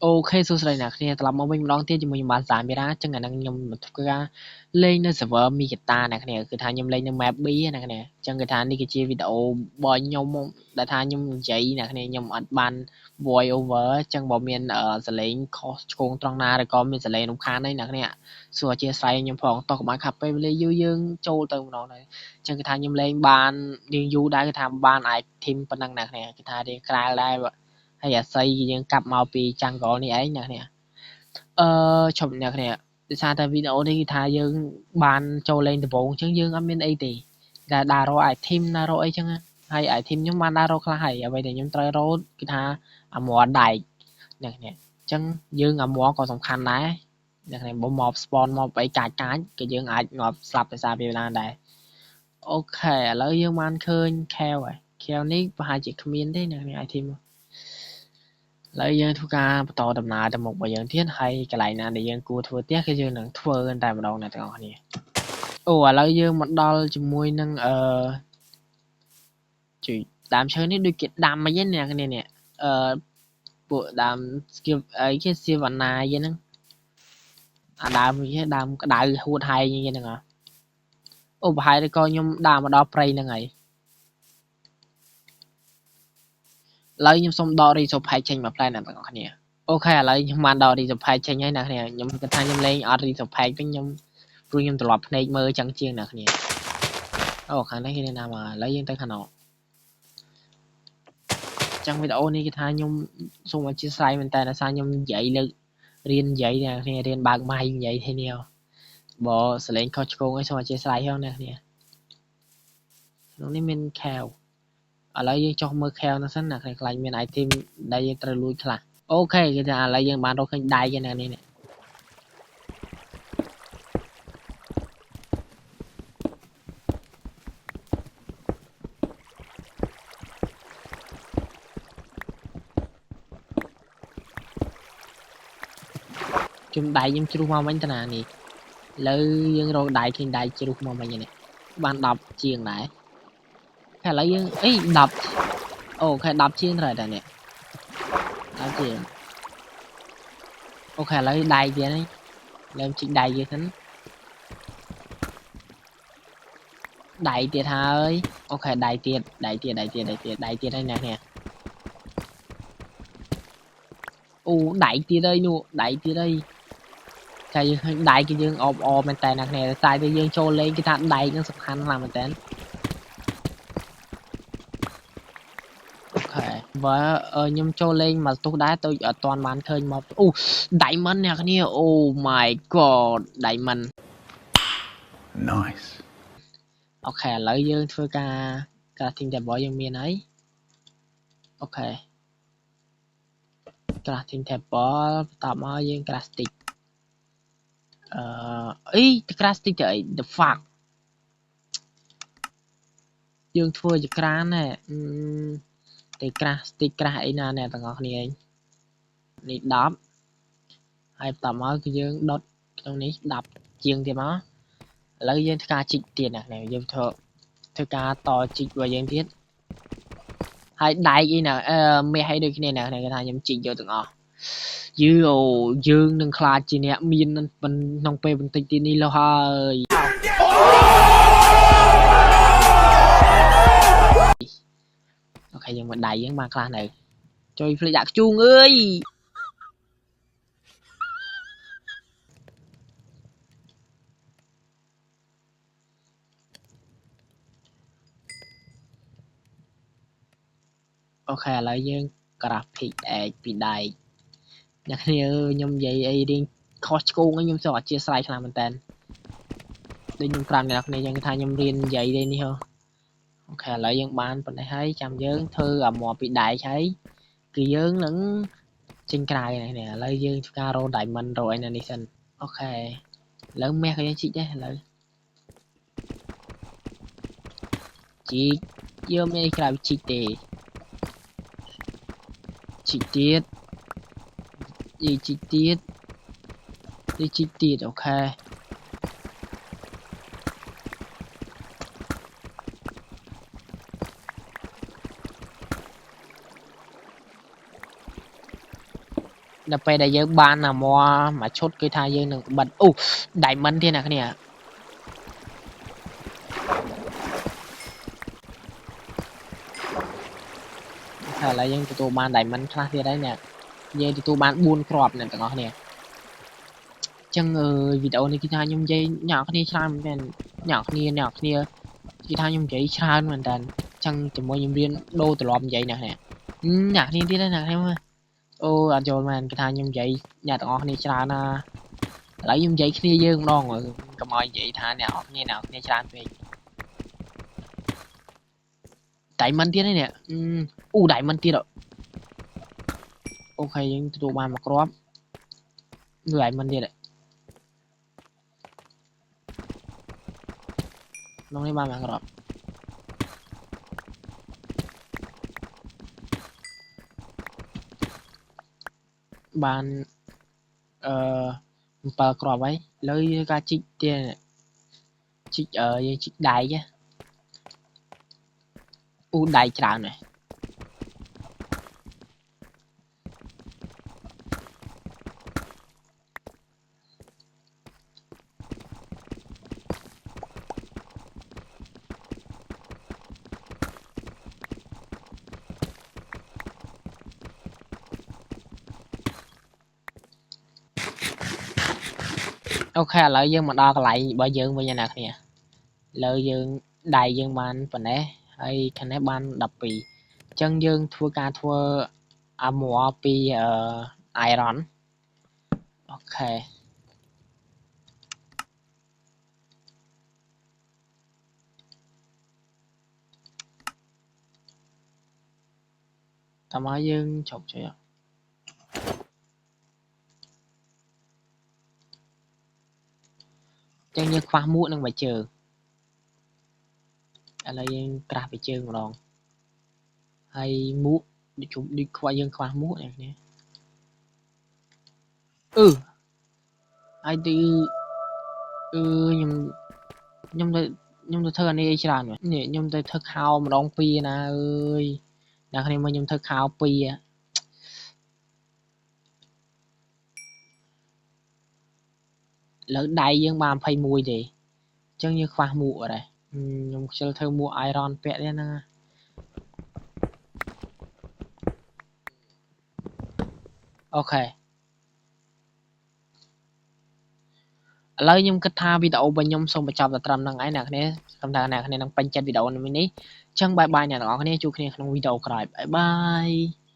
OK សួស្តីអ្នកគ្នាត្រឡប់មកវិញម្ដងទៀតជាមួយខ្ញុំបាទសាមីរ៉ាចឹងអាហ្នឹងខ្ញុំធ្វើការលេងនៅ server មីកាតាអ្នកគ្នាគឺថាខ្ញុំលេងនៅ map B ណាអ្នកគ្នាចឹងគឺថានេះគឺជាវីដេអូរបស់ខ្ញុំដែលថាខ្ញុំនិយាយអ្នកគ្នាខ្ញុំអត់បាន voice over ចឹងបើមានសលេងខុសឆ្គងត្រង់ណាឬក៏មានសលេងរំខានអីអ្នកគ្នាសួរអធិស្ឋានខ្ញុំផងតោះកុំឲ្យខាត់ពេលវេលាយូរយើងចូលទៅម្ដងហើយចឹងគឺថាខ្ញុំលេងបានរៀងយូរដែរគឺថាបានអាច team ប៉ុណ្ណឹងអ្នកគ្នាគឺថារៀងក្រៅដែរហើយអាស័យយើងកាប់មកពីចាំងកលនេះឯងអ្នកគ្នាឈប់អ្នកគ្នាដោយសារតែវីដេអូនេះគឺថាយើងបានចូលលេងដំបូងអញ្ចឹងយើងអត់មានអីទេតែដើររក item ដើររកអីចឹងហើយ item ខ្ញុំបានដើររកខ្លះហើយអ្វីដែលខ្ញុំត្រូវរកគឺថាអាម័រដែកអ្នកគ្នាអញ្ចឹងយើងអាម័រក៏សំខាន់ដែរអ្នកគ្នាបើមក spawn មកអីកាចក៏យើងអាចងាប់ស្លាប់ដោយសារវាបានដែរអូខេឥឡូវយើងបានឃើញ Kale ហើយ Kale នេះប្រហែលជាគ្មានទេអ្នកគ្នា item ឥឡូវយើងធ្វើការបន្តដំណើរទៅមុខរបស់យើងទៀតហើយកន្លែងណាដែលយើងគួរធ្វើទៀតគឺយើងនឹងធ្វើតែម្ដងអ្នកទាំងអស់គ្នាអូឥឡូវយើងមកដល់ជាមួយនឹងជួយដើមឈើនេះដូចគេដាំអីហ្នឹងអ្នកគ្នានេះពួកដើមស្គីអីគេស៊ីវ៉ាណាអីហ្នឹងអាដើមវាដើមក្តៅហួតហែងអីហ្នឹងអូប្រហែលក៏ខ្ញុំដើរមកដល់ព្រៃហ្នឹងហើយឥឡូវខ្ញុំសុំដក resource pack ចេញមកផ្លែអ្នកទាំងអស់គ្នាអូខេឥឡូវខ្ញុំបានដក resource pack ចេញហើយអ្នកគ្នាខ្ញុំគិតថាខ្ញុំលេងអត់ resource pack វិញខ្ញុំព្រោះខ្ញុំត្រឡប់ភ្នែកមើលចឹងជាងអ្នកគ្នាអូខាងនេះគេណាមកឥឡូវយើងទៅខាងនោះចឹងវីដេអូនេះគេថាខ្ញុំសូមអធិស្ឋានមែនតើដោយសារខ្ញុំនិយាយលើករៀននិយាយអ្នកគ្នារៀនបើកម៉ៃនិយាយទេនេះបើសលេងខុសឆ្គងអីសូមអធិស្ឋានផងអ្នកគ្នាក្នុងនេះមាន Kale ឥឡូវយើងចុះមើល Kale នោះសិនណាខ្លាចមាន item ដែលយើងត្រូវលួចខ្លះអូខេគេថាឥឡូវយើងបានរកឃើញដៃគេណានេះជុំដៃខ្ញុំជ្រុះមកវិញតាណានេះឥឡូវយើងរកដៃឃើញដៃជ្រុះមកវិញនេះបាន10ជាងដែរឥឡូវយើងអី10អូខេ10ជាងត្រូវតែនេះ10ជាងអូខេឥឡូវដៃទៀតនេះលើជីកដៃយើងសិនដៃទៀតហើយអូខេដៃទៀតហើយអ្នកនេះអូដៃទៀតហើយនោះដៃទៀតហើយតែយើងឃើញដៃគេយើងអបមែនតើអ្នកនេះតែយើងចូលលេងគេថាដៃនឹងសំខាន់ខ្លាំងមែនតើអូខេបើខ្ញុំចូលលេងមកទុះដែរទៅអត់ទាន់បានឃើញមកអូ Diamond អ្នកនេះអូ my god Diamond Nice អូខេឥឡូវយើងធ្វើការ crafting table យើងមានហើយអូខេ crafting table បន្តមកយើង craft stick អី craft stick ទៅអី the fuck យើងធ្វើជាក្រានណែទៅ craft stick craft អីណាអ្នកទាំងអស់គ្នានេះ10ហើយបន្តមកគឺយើងដុតក្នុងនេះ10ជាងទៀតមកឥឡូវយើងធ្វើការជីកទៀតណាយើងធ្វើការតជីករបស់យើងទៀតហើយដែកអីណាមាសអីដូចគ្នាណាគេថាខ្ញុំជីកយកទាំងអស់យើងនឹងខ្លាចជាអ្នកមានក្នុងពេលបន្តិចទៀតនេះលោះហើយអូខេយើងមកដៃយើងបានខ្លះនៅជួយភ្លេចដាក់ខ្ជូងអើយអូខេឥឡូវយើង graphic edge ពីដៃអ្នកគ្នាខ្ញុំនិយាយអីរៀងខុសឆ្គងខ្ញុំសូមអធិស្ឋានខ្លាំងមែនតើដូចខ្ញុំប្រាប់អ្នកគ្នាយ៉ាងថាខ្ញុំរៀននិយាយទេនេះហ៎អូខេឥឡូវយើងបានប៉ុណ្ណេះហើយចាំយើងធ្វើអាមាត់ពីដែកហើយគឺយើងនឹងចេញក្រៅនេះឥឡូវយើងធ្វើការរក diamond រកអីនៅនេះសិនអូខេឥឡូវមាសក៏យើងជីកដែរឥឡូវជីកយើងមានក្រៅជីកទេជីកទៀតជីកទៀតអូខេ ដល់ពេលដែលយើងបានអាមមួយឈុតគឺថាយើងនឹងបិទអូ diamond ទៀតអ្នកគ្នាតែឥឡូវយើងទទួលបាន diamond ខ្លះទៀតហើយអ្នកយើងទទួលបាន4គ្រាប់អ្នកទាំងអស់គ្នាចឹងវីដេអូនេះគឺថាខ្ញុំនិយាយអ្នកគ្នាច្រើនមែនអ្នកគ្នាគឺថាខ្ញុំនិយាយច្រើនមែនតើចឹងជាមួយខ្ញុំរៀនដូរត្រឡប់និយាយអ្នកគ្នាទៀតហើយអ្នកគ្នាមើលអូអត់យល់មែនគឺថាខ្ញុំនិយាយអ្នកទាំងអស់គ្នាច្រើនណាឥឡូវខ្ញុំនិយាយគ្នាយើងម្ដងកុំឲ្យនិយាយថាអ្នកគ្នាច្រើនពេក diamond ទៀតហើយនេះអូ diamond ទៀតអូខេយើងទទួលបានមួយគ្រាប់ diamond ទៀតក្នុងនេះបានមួយគ្រាប់បាន7គ្រាប់ហើយឥឡូវយើងការជីកទៀតជីកយើងជីកដៃអូដៃច្រើនណាស់អូខេឥឡូវយើងមកដល់កន្លែងរបស់យើងវិញណាគ្នាឥឡូវយើងដៃយើងបានប៉ុណ្ណេះហើយខាងនេះបាន12អញ្ចឹងយើងធ្វើអាមួពី iron អូខេតើមកយើងជប់ជួយចឹងយើងខ្វះមួកនឹងមួយជើងឥឡូវយើងក្រាស់ពីជើងម្ដងហើយមួកដូចខ្វះយើងខ្វះមួកនេះគ្នាហើយទីខ្ញុំទៅធ្វើអានេះអីច្រើននេះខ្ញុំទៅធ្វើខោម្ដងពីរណាអើយអ្នកគ្នាមើលខ្ញុំធ្វើខោពីរលើដៃយើងបាន21ទេអញ្ចឹងយើងខ្វះមួកអត់ដែរខ្ញុំខ្ជិលធ្វើមួក iron ពាក់នេះណាអូខេឥឡូវខ្ញុំគិតថាវីដេអូរបស់ខ្ញុំសូមបញ្ចប់តែត្រឹមហ្នឹងឯងអ្នកគ្នាខ្ញុំថាអ្នកគ្នានឹងពេញចិត្តវីដេអូនេះអញ្ចឹងបាយបាយអ្នកទាំងអស់គ្នាជួបគ្នាក្នុងវីដេអូក្រោយបាយបាយ